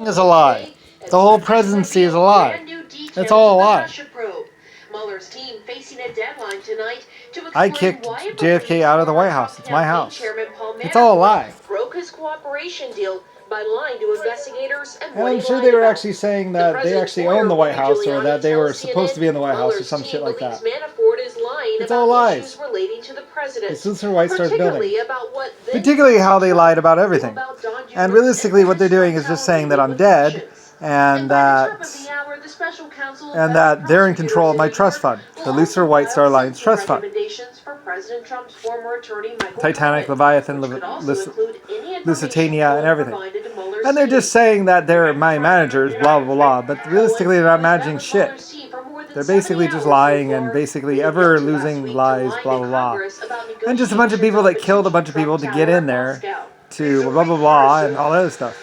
is a lie. The whole presidency is a lie. It's all a lie. Mueller's team facing a deadline tonight to I explain kicked why JFK out of the White House. It's my house. Chairman Paul It's all a lie. broke his cooperation deal by lying to investigators and I'm sure they were actually saying that they actually own the White House, or that they were supposed to be in the White House, or some shit like that. Manafort is lying It's about all lies. issues relating to the president. It's Luther White Star's building. About Particularly how they lied about everything. And realistically, what they're doing is just saying that I'm dead, and that they're in control of my trust fund, the Luther White Star Alliance Trust Fund. Titanic, Leviathan, Lusitania, and everything. And they're just saying that they're my managers, blah, blah, blah, but realistically they're not managing shit. They're basically just lying and basically ever losing lies, blah, blah, blah. And just a bunch of people that killed a bunch of people to get in there to blah, blah, blah, and all that other stuff.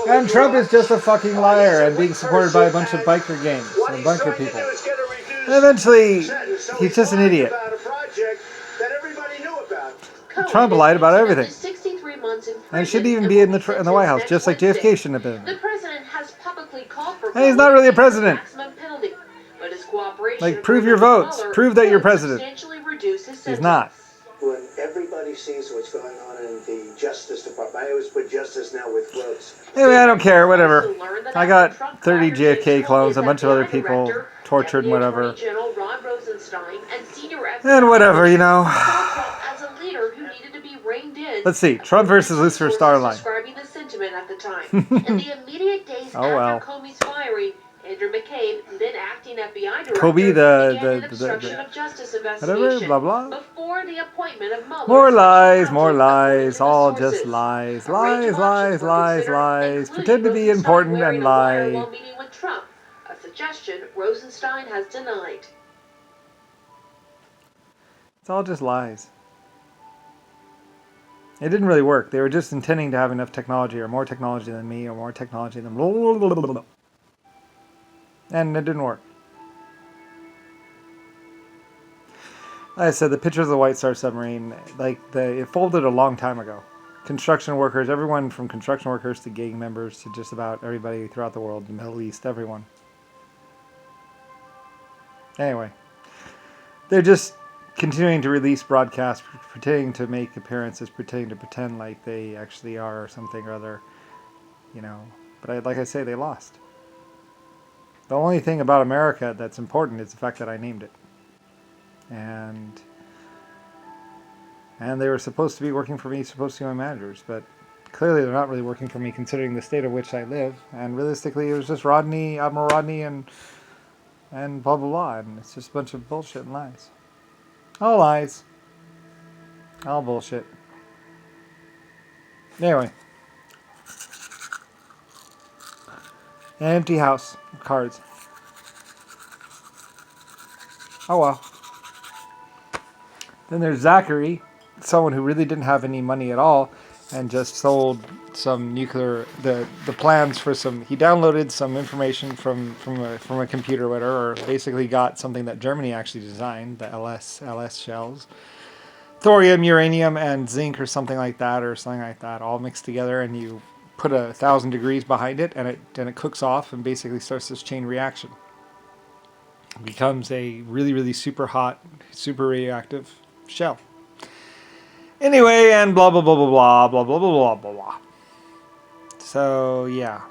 And Trump is just a fucking liar and being supported by a bunch of biker gangs and bunker people. And eventually, he's just an idiot. Trump lied about everything. And shouldn't even be in the White House, just like JFK shouldn't have been. And he's not really a president. Like, prove your votes. Prove that you're president. He's not. When everybody sees what's going on in the Justice Department, I always put justice now with votes. Anyway, I don't care, whatever. I got 30 JFK clones, a bunch of other people tortured and whatever. And whatever, you know. Let's see, Trump versus Lucifer Starline. Oh well. Andrew McCabe, then acting FBI director, Kobe, the whatever, blah blah. Before the appointment of Mueller. More lies, all just lies, lies, lies, lies, lies. Pretend to be important and lie. While meeting with Trump, a suggestion Rosenstein has denied. It's all just lies. It didn't really work. They were just intending to have enough technology, or more technology than me, or more technology than blah, blah, blah, blah, blah. And it didn't work. Like I said, the picture of the White Star submarine, it folded a long time ago. Construction workers, everyone from construction workers to gang members to just about everybody throughout the world, the Middle East, everyone. Anyway, they're just continuing to release broadcasts, pretending to make appearances, pretending to pretend like they actually are or something or other, you know. But like I say, they lost. The only thing about America that's important is the fact that I named it. And they were supposed to be working for me, supposed to be my managers, but clearly they're not really working for me considering the state of which I live. And realistically, it was just Admiral Rodney, and blah, blah, blah. And it's just a bunch of bullshit and lies. All lies. All bullshit. Anyway. An empty house of cards. Oh well. Then there's Zachary, someone who really didn't have any money at all and just sold some nuclear, the plans for some, he downloaded some information from a computer or whatever, or basically got something that Germany actually designed, the LS shells. Thorium, uranium, and zinc or something like that, all mixed together, and you put 1,000 degrees behind it, and it cooks off and basically starts this chain reaction. It becomes a really, really super hot, super radioactive shell. Anyway, and blah, blah, blah, blah, blah, blah, blah, blah, blah, blah. So, yeah.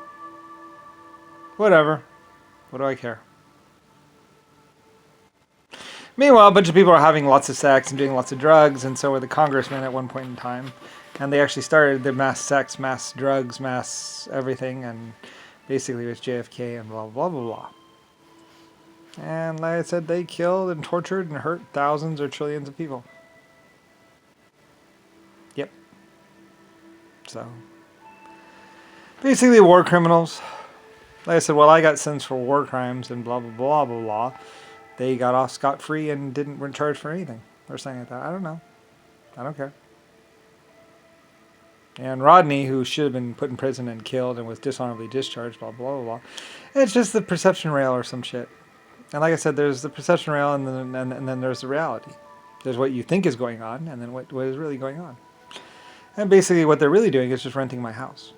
Whatever. What do I care? Meanwhile, a bunch of people are having lots of sex and doing lots of drugs, and so were the congressmen at one point in time. And they actually started the mass sex, mass drugs, mass everything, and basically it was JFK and blah, blah, blah, blah. And like I said, they killed and tortured and hurt thousands or trillions of people. Yep. So, basically war criminals. Like I said, well, I got sentenced for war crimes and blah, blah, blah, blah, blah. They got off scot-free and weren't charged for anything. Or something like that. I don't know. I don't care. And Rodney, who should have been put in prison and killed and was dishonorably discharged, blah, blah, blah, blah. It's just the perception rail or some shit. And like I said, there's the perception rail and then there's the reality. There's what you think is going on and then what is really going on. And basically what they're really doing is just renting my house.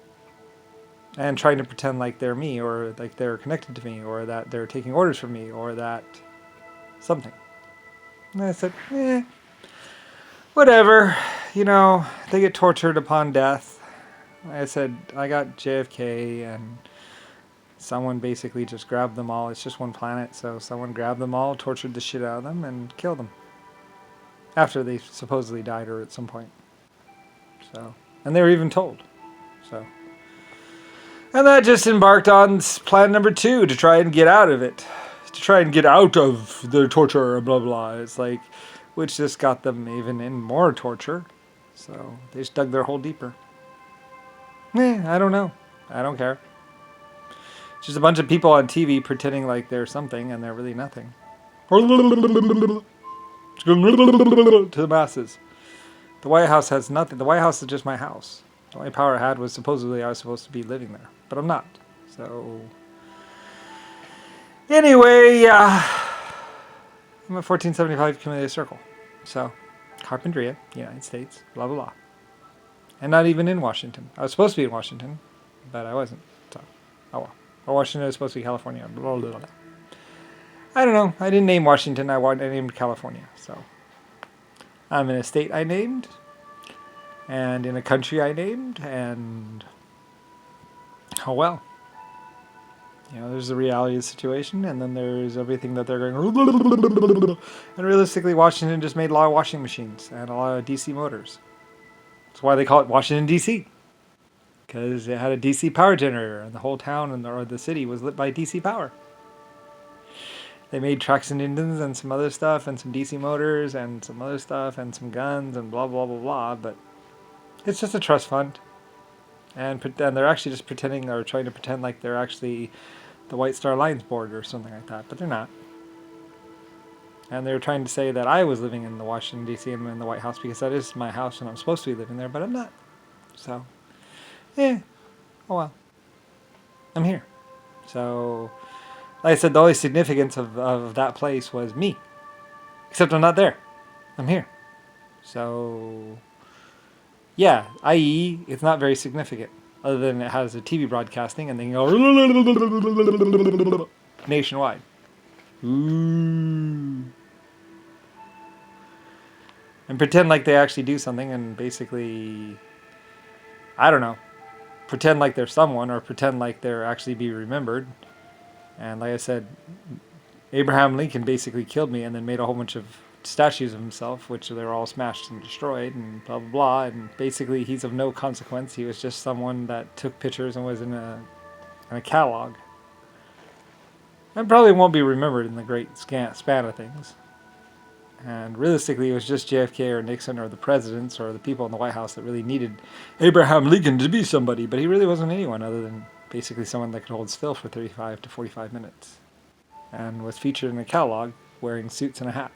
and trying to pretend like they're me, or like they're connected to me, or that they're taking orders from me, or that something. And I said, whatever. You know, they get tortured upon death. I said, I got JFK, and someone basically just grabbed them all. It's just one planet, so someone grabbed them all, tortured the shit out of them, and killed them. After they supposedly died, or at some point. So, and they were even told. So. And that just embarked on plan number 2 to try and get out of it. To try and get out of the torture, blah, blah. It's like, which just got them even in more torture. So they just dug their hole deeper. I don't know. I don't care. It's just a bunch of people on TV pretending like they're something and they're really nothing. To the masses. The White House has nothing. The White House is just my house. The only power I had was supposedly I was supposed to be living there. But I'm not. So, anyway, yeah. I'm at 1475 Camellia Circle. So, Carpinteria, United States, blah, blah, blah. And not even in Washington. I was supposed to be in Washington, but I wasn't. So, oh well. Or Washington was supposed to be California. Blah, blah, blah. I don't know. I didn't name Washington. I named California. So, I'm in a state I named. And in a country I named, and oh well. You know, there's the reality of the situation, and then there's everything that they're going. And realistically, Washington just made a lot of washing machines and a lot of DC motors. That's why they call it Washington DC, because it had a DC power generator, and the whole town or the city was lit by DC power. They made trucks and engines and some other stuff, and some DC motors and some other stuff, and some guns and blah blah blah blah, but. It's just a trust fund, and they're actually just pretending or trying to pretend like they're actually the White Star Alliance board or something like that, but they're not. And they're trying to say that I was living in the Washington D.C. and in the White House because that is my house and I'm supposed to be living there, but I'm not. So, oh well. I'm here. So, like I said, the only significance of that place was me. Except I'm not there. I'm here. So. Yeah, i.e., it's not very significant, other than it has a TV broadcasting and then you go nationwide. Ooh. And pretend like they actually do something and basically, I don't know, pretend like they're someone or pretend like they're actually be remembered. And like I said, Abraham Lincoln basically killed me and then made a whole bunch of statues of himself, which they were all smashed and destroyed and blah blah blah, and basically he's of no consequence. He was just someone that took pictures and was in a catalog, and probably won't be remembered in the great span of things. And realistically, it was just JFK or Nixon or the presidents or the people in the White House that really needed Abraham Lincoln to be somebody, but he really wasn't anyone other than basically someone that could hold still for 35 to 45 minutes and was featured in a catalog wearing suits and a hat.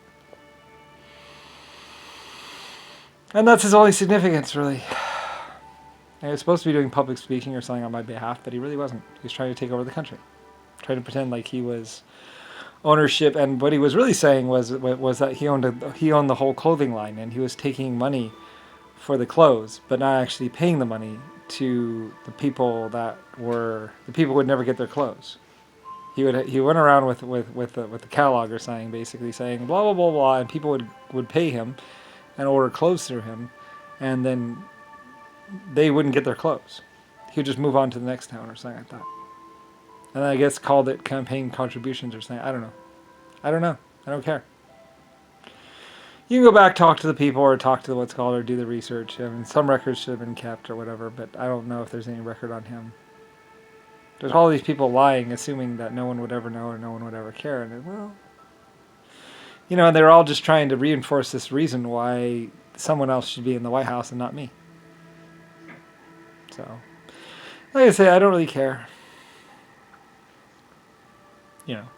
And that's his only significance, really. And he was supposed to be doing public speaking or something on my behalf, but he really wasn't. He was trying to take over the country. Trying to pretend like he was ownership, and what he was really saying was that he owned the whole clothing line, and he was taking money for the clothes, but not actually paying the money to the people who would never get their clothes. He went around with the catalog or something, basically saying blah blah blah blah, and people would pay him and order clothes through him, and then they wouldn't get their clothes. He would just move on to the next town or something like that. And I guess called it campaign contributions or something. I don't know. I don't care. You can go back, talk to the people, or talk to what's called, or do the research. I mean, some records should have been kept or whatever, but I don't know if there's any record on him. There's all these people lying, assuming that no one would ever know or no one would ever care. And well, you know, they're all just trying to reinforce this reason why someone else should be in the White House and not me. So, like I say, I don't really care. You know,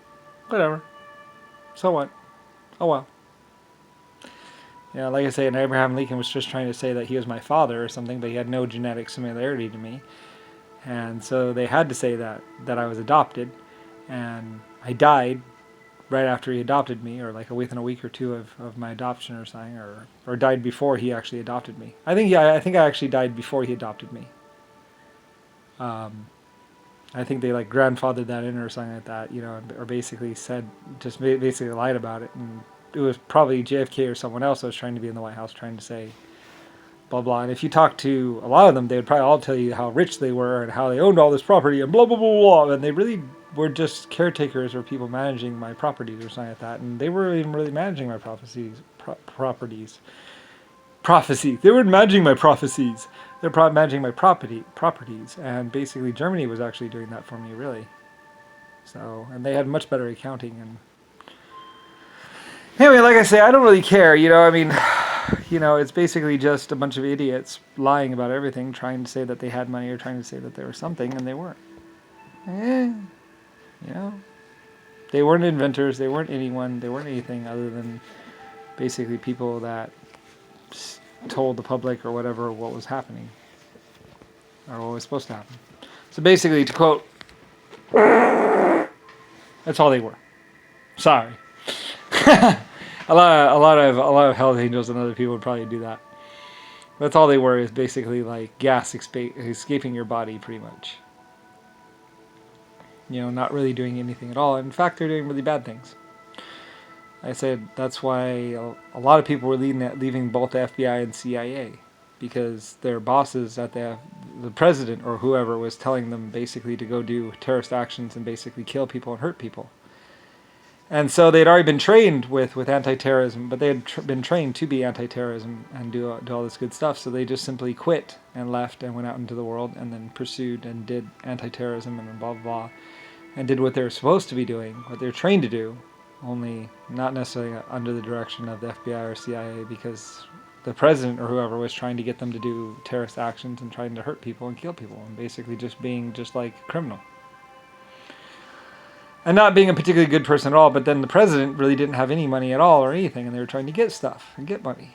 whatever. So what? Oh well. You know, like I say, and Abraham Lincoln was just trying to say that he was my father or something, but he had no genetic similarity to me. And so they had to say that I was adopted. And I died right after he adopted me, or like within a week or two of my adoption or something, or died before he actually adopted me. I think I actually died before he adopted me. I think they like grandfathered that in or something like that, you know, or basically said, just basically lied about it. And it was probably JFK or someone else that was trying to be in the White House trying to say blah, blah. And if you talk to a lot of them, they would probably all tell you how rich they were and how they owned all this property and blah, blah, blah, blah. And they really were just caretakers or people managing my properties or something like that. And they weren't even really managing my properties. Prophecy. They weren't managing my prophecies. They're managing my properties. And basically Germany was actually doing that for me, really. So, and they had much better accounting. And anyway, like I say, I don't really care, you know, I mean, you know, it's basically just a bunch of idiots lying about everything, trying to say that they had money or trying to say that they were something, and they weren't. You know, they weren't inventors, they weren't anyone, they weren't anything other than basically people that told the public or whatever what was happening, or what was supposed to happen. So basically, to quote, that's all they were. Sorry. a lot of Hell's Angels and other people would probably do that. That's all they were, is basically like gas escaping your body, pretty much. You know, not really doing anything at all. In fact, they're doing really bad things. I said that's why a lot of people were leaving both the FBI and CIA, because their bosses at the president or whoever was telling them basically to go do terrorist actions and basically kill people and hurt people. And so they'd already been trained with anti-terrorism, but they had been trained to be anti-terrorism and do all this good stuff. So they just simply quit and left and went out into the world and then pursued and did anti-terrorism and blah, blah, blah, and did what they were supposed to be doing, what they were trained to do, only not necessarily under the direction of the FBI or CIA, because the president or whoever was trying to get them to do terrorist actions and trying to hurt people and kill people and basically just being just like a criminal. And not being a particularly good person at all, but then the president really didn't have any money at all or anything, and they were trying to get stuff and get money.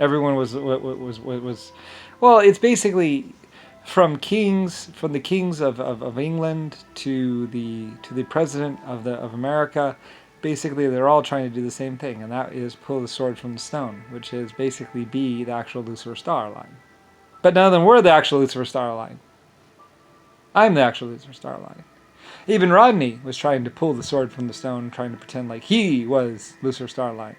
Everyone was well, it's basically from the kings of England to the president of America. Basically, they're all trying to do the same thing, and that is pull the sword from the stone, which is basically be the actual Lucifer Star line. But none of them were the actual Lucifer Star line. I'm the actual Lucifer Star line. Even Rodney was trying to pull the sword from the stone, trying to pretend like he was Lucifer Star line.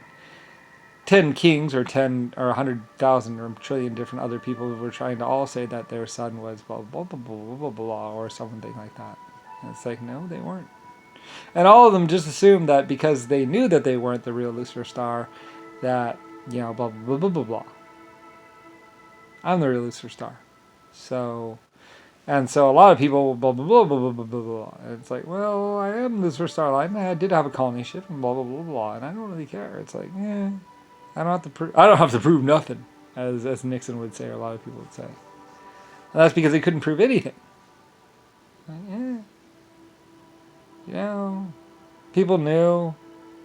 10 kings or 10 or 100,000 or a trillion different other people were trying to all say that their son was blah, blah, blah, blah, blah, blah, blah, or something like that. And it's like, no, they weren't. And all of them just assumed that because they knew that they weren't the real Lucifer Star, that, you know, blah, blah, blah, blah, blah. I'm the real Lucifer Star. So... And so a lot of people, blah, blah, blah, blah, blah, blah, blah, blah. And it's like, well, I am Lucifer Starline. I did have a colony ship and blah, blah, blah, blah. And I don't really care. It's like, I don't have to prove nothing, as Nixon would say, or a lot of people would say. And that's because they couldn't prove anything. Like, you know, people knew.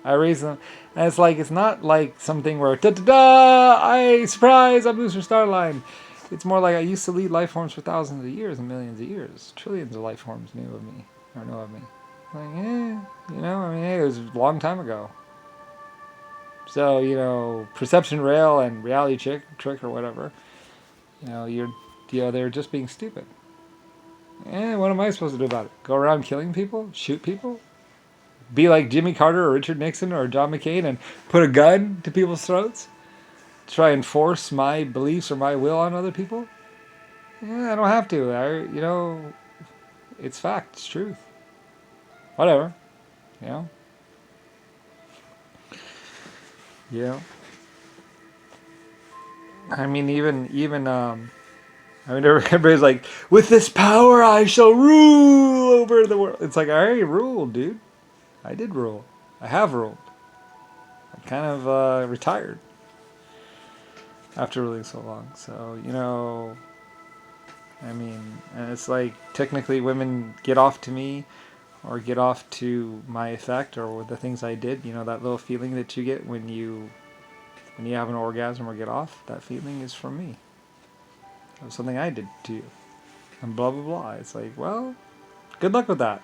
I raised them. And it's like, it's not like something where, da-da-da, surprise, I'm Lucifer Starline. It's more like I used to lead life forms for thousands of years and millions of years. Trillions of life forms knew of me, or know of me. Like, you know, I mean, hey, it was a long time ago. So, you know, perception rail and reality trick or whatever, you know, they're just being stupid. What am I supposed to do about it? Go around killing people? Shoot people? Be like Jimmy Carter or Richard Nixon or John McCain and put a gun to people's throats? Try and force my beliefs or my will on other people? I don't have to. You know, it's fact. It's truth. Whatever. You know? Yeah. I mean, everybody's like, with this power I shall rule over the world. It's like, I already ruled, dude. I did rule. I have ruled. I kind of retired after ruling so long. So, you know, I mean, and it's like, technically women get off to me or get off to my effect or the things I did. You know, that little feeling that you get when you have an orgasm or get off, that feeling is from me. It was something I did to you. And blah, blah, blah. It's like, well, good luck with that.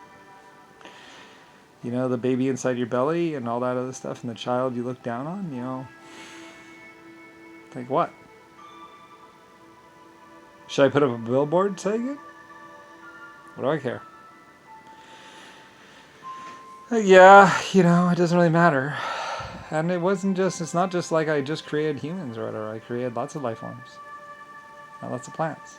You know, the baby inside your belly and all that other stuff and the child you look down on, you know. Like what? Should I put up a billboard saying it? What do I care? Yeah, it doesn't really matter. And it's not just like I just created humans or whatever. I created lots of life forms. And lots of plants.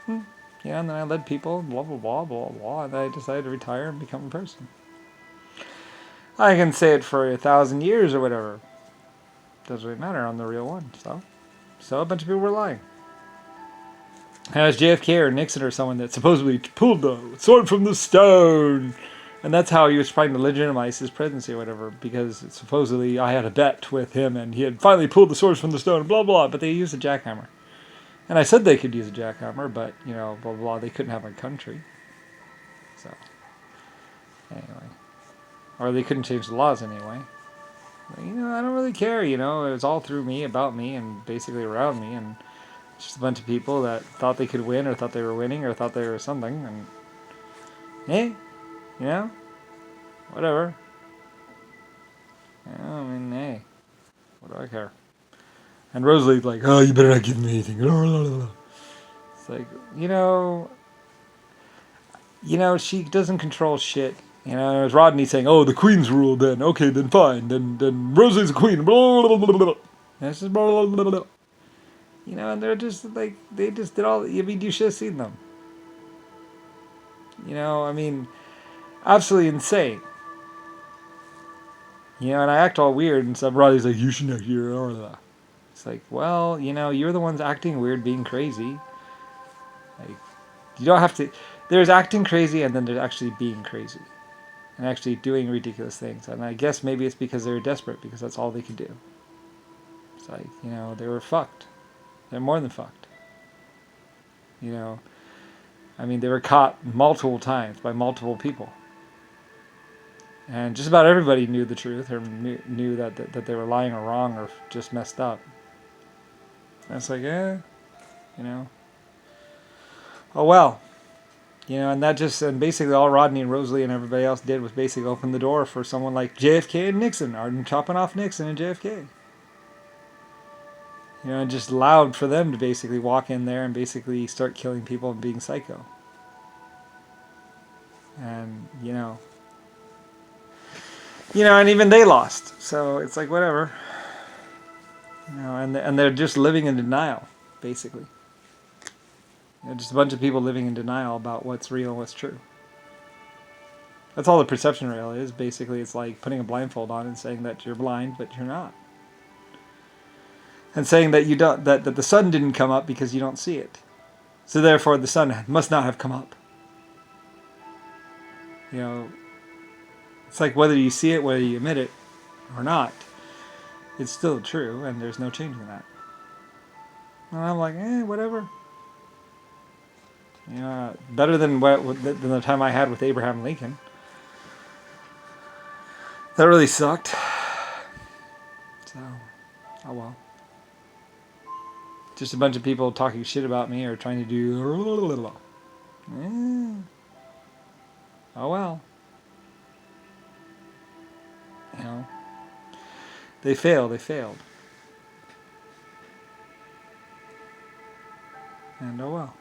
Yeah, and then I led people, blah, blah, blah, blah, blah, and then I decided to retire and become a person. I can say it for 1,000 years or whatever. Doesn't really matter on the real one, So a bunch of people were lying. And it was JFK or Nixon or someone that supposedly pulled the sword from the stone. And that's how he was trying to legitimize his presidency or whatever, because supposedly I had a bet with him and he had finally pulled the swords from the stone, blah, blah, but they used a jackhammer. And I said they could use a jackhammer, but, blah, blah, blah, they couldn't have a country. So, anyway. Or they couldn't change the laws anyway. But, I don't really care, it was all through me, about me, and basically around me, and just a bunch of people that thought they could win, or thought they were winning, or thought they were something, and, hey, whatever. I mean, hey, what do I care? And Rosalie's like, oh, you better not give me anything. It's like, she doesn't control shit. It was Rodney saying, oh, the queen's rule then. Okay, then fine. Then Rosalie's a queen. Blah, blah, blah, blah. And it's just blah, blah, blah, blah. And they're just like, they just did all, you should have seen them. Absolutely insane. And I act all weird and stuff. Rodney's like, you should act here. It's like, well, you're the ones acting weird, being crazy. Like, you don't have to, there's acting crazy and then there's actually being crazy. And actually doing ridiculous things. And I guess maybe it's because they were desperate, because that's all they could do. It's like, they were fucked. They're more than fucked. They were caught multiple times by multiple people. And just about everybody knew the truth, or knew that they were lying or wrong or just messed up. And it's like, oh well. And and basically all Rodney and Rosalie and everybody else did was basically open the door for someone like JFK and Nixon, or chopping off Nixon and JFK. And just allowed for them to basically walk in there and basically start killing people and being psycho. And, and even they lost. So it's like, whatever. And they're just living in denial, basically. Just a bunch of people living in denial about what's real and what's true. That's all the perception rail is. Basically, it's like putting a blindfold on and saying that you're blind, but you're not. And saying that that the sun didn't come up because you don't see it. So therefore, the sun must not have come up. It's like whether you see it, whether you admit it or not, it's still true, and there's no changing that. And I'm like, whatever. Better than the time I had with Abraham Lincoln. That really sucked. So, oh well. Just a bunch of people talking shit about me or trying to do. Oh well. They failed. And oh well.